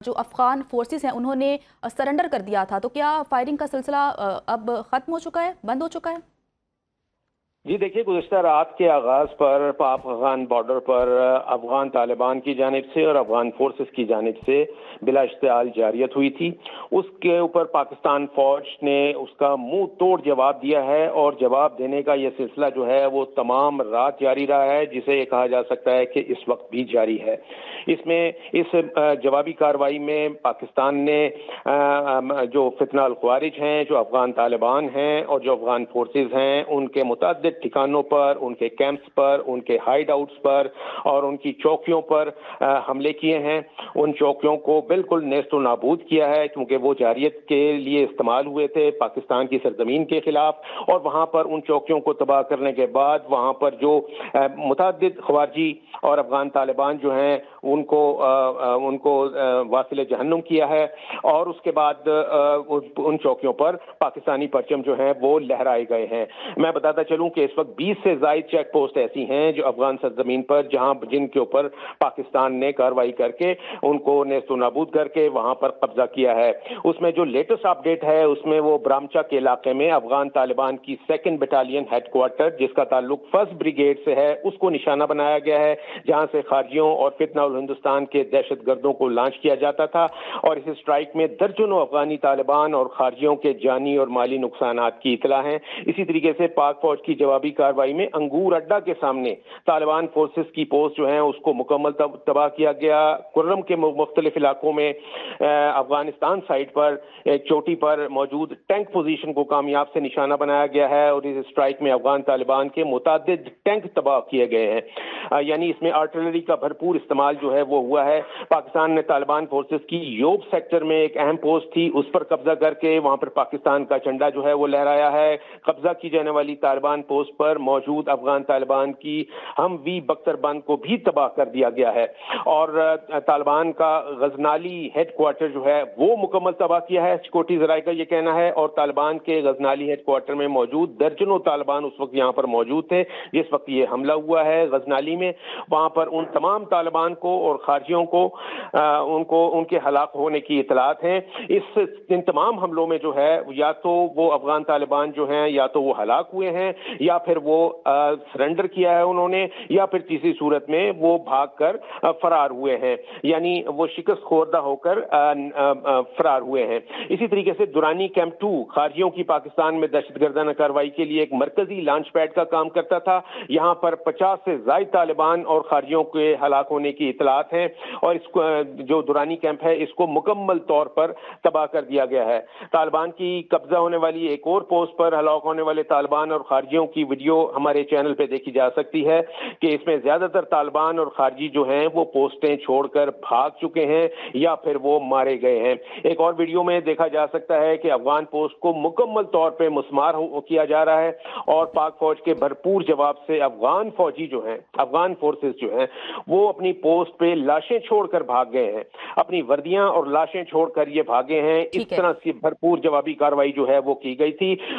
جو افغان فورسز ہیں انہوں نے سرنڈر کر دیا تھا، تو کیا فائرنگ کا سلسلہ اب ختم ہو چکا ہے، بند ہو چکا ہے؟ جی دیکھیے، گزشتہ رات کے آغاز پر پاک افغان بارڈر پر افغان طالبان کی جانب سے اور افغان فورسز کی جانب سے بلا اشتعال جاریت ہوئی تھی۔ اس کے اوپر پاکستان فوج نے اس کا منہ توڑ جواب دیا ہے، اور جواب دینے کا یہ سلسلہ جو ہے وہ تمام رات جاری رہا ہے، جسے یہ کہا جا سکتا ہے کہ اس وقت بھی جاری ہے۔ اس جوابی کارروائی میں پاکستان نے جو فتنہ الخوارج ہیں، جو افغان طالبان ہیں اور جو افغان فورسز ہیں، ان کے متعدد ٹھکانوں پر، ان کے کیمپس پر، ان کے ہائیڈ آؤٹس پر اور ان کی چوکیوں پر حملے کیے ہیں۔ ان چوکیوں کو بالکل نیست و نابود کیا ہے، کیونکہ وہ جارحیت کے لیے استعمال ہوئے تھے پاکستان کی سرزمین کے خلاف، اور وہاں پر ان چوکیوں کو تباہ کرنے کے بعد وہاں پر جو متعدد خوارجی اور افغان طالبان جو ہیں ان کو واصل جہنم کیا ہے، اور اس کے بعد ان چوکیوں پر پاکستانی پرچم جو ہیں وہ لہرائے گئے ہیں۔ میں بتاتا چلوں کہ اس وقت 20 سے زائد چیک پوسٹ ایسی ہیں جو افغان سرزمین پر جن کے اوپر پاکستان نے کارروائی کر کے ان کو نیست و نابود کر کے وہاں پر قبضہ کیا ہے۔ اس میں جو لیٹسٹ اپ ڈیٹ ہے اس میں وہ برامچا کے علاقے میں افغان طالبان کی 2 بٹالین ہیڈ کوارٹر، جس کا تعلق 1 بریگیڈ سے ہے، اس کو نشانہ بنایا گیا ہے، جہاں سے خارجیوں اور فتنہ الہندوستان کے دہشت گردوں کو لانچ کیا جاتا تھا، اور اس اسٹرائک میں درجنوں افغانی طالبان اور خارجیوں کے جانی اور مالی نقصانات کی اطلاع ہے۔ اسی طریقے سے پاک فوج کی جوابی کارروائی میں انگور اڈا کے سامنے طالبان فورسز کی پوسٹ جو ہیں اس کو مکمل تباہ کیا گیا۔ کرم کے مختلف علاقوں میں افغانستان سائٹ پر ایک چوٹی پر موجود ٹینک پوزیشن کو کامیاب سے نشانہ بنایا گیا ہے، اور اس اسٹرائک میں افغان طالبان کے متعدد ٹینک تباہ کیے گئے ہیں، یعنی اس میں آرٹلری کا بھرپور استعمال جو ہے وہ ہوا ہے۔ پاکستان نے طالبان فورسز کی یوب سیکٹر میں ایک اہم پوسٹ تھی، اس پر قبضہ کر کے وہاں پر پاکستان کا جھنڈا جو ہے وہ لہرایا ہے۔ قبضہ کی جانے والی طالبان پوسٹ پر موجود افغان طالبان کی ہم وی بختر بند کو بھی تباہ کر دیا گیا ہے، اور طالبان کا غزنالی ہیڈ کوارٹر جو ہے وہ مکمل تباہ کیا ہے، سیکورٹی ذرائع کا یہ کہنا ہے، اور طالبان کے غزنالی ہیڈ کوارٹر میں موجود درجنوں طالبان اس وقت یہاں پر موجود تھے جس وقت یہ حملہ ہوا ہے غزنالی میں۔ وہاں پر ان تمام طالبان کو اور خارجیوں کو ان کے ہلاک ہونے کی اطلاعات ہیں۔ ان تمام حملوں میں جو ہے یا تو وہ افغان طالبان جو ہیں یا تو وہ ہلاک ہوئے ہیں، یا پھر وہ سرنڈر کیا ہے انہوں نے، یا پھر تیسری صورت میں وہ بھاگ کر فرار ہوئے ہیں، یعنی وہ شکست خوردہ ہو کر فرار ہوئے ہیں۔ اسی طریقے سے درانی کیمپ 2 خارجیوں کی پاکستان میں دہشت گردانہ کارروائی کے لیے ایک مرکزی لانچ پیڈ کا کام کرتا تھا۔ یہاں پر 50 سے زائد طالبان اور خارجیوں کے ہلاک ہونے کی اطلاعات ہیں، اور اس کو جو درانی کیمپ ہے اس کو مکمل طور پر تباہ کر دیا گیا ہے۔ طالبان کی قبضہ ہونے والی ایک اور پوسٹ پر ہلاک ہونے والے طالبان اور خارجیوں کی ویڈیو ہمارے چینل پہ دیکھی جا سکتی ہے کہ اس میں زیادہ تر طالبان اور خارجی جو ہیں وہ پوسٹیں چھوڑ کر بھاگ چکے ہیں یا پھر وہ مارے گئے ہیں۔ ایک اور ویڈیو میں دیکھا جا سکتا ہے کہ افغان پوسٹ کو مکمل طور پہ مسمار کیا جا رہا ہے، اور پاک فوج کے بھرپور جواب سے افغان فوجی جو ہیں، افغان فورسز جو ہیں وہ اپنی پوسٹ پہ لاشیں چھوڑ کر بھاگ گئے ہیں، اپنی وردیاں اور لاشیں چھوڑ کر یہ بھاگے ہیں۔ اس طرح سے بھرپور جوابی کارروائی جو ہے وہ کی گئی تھی۔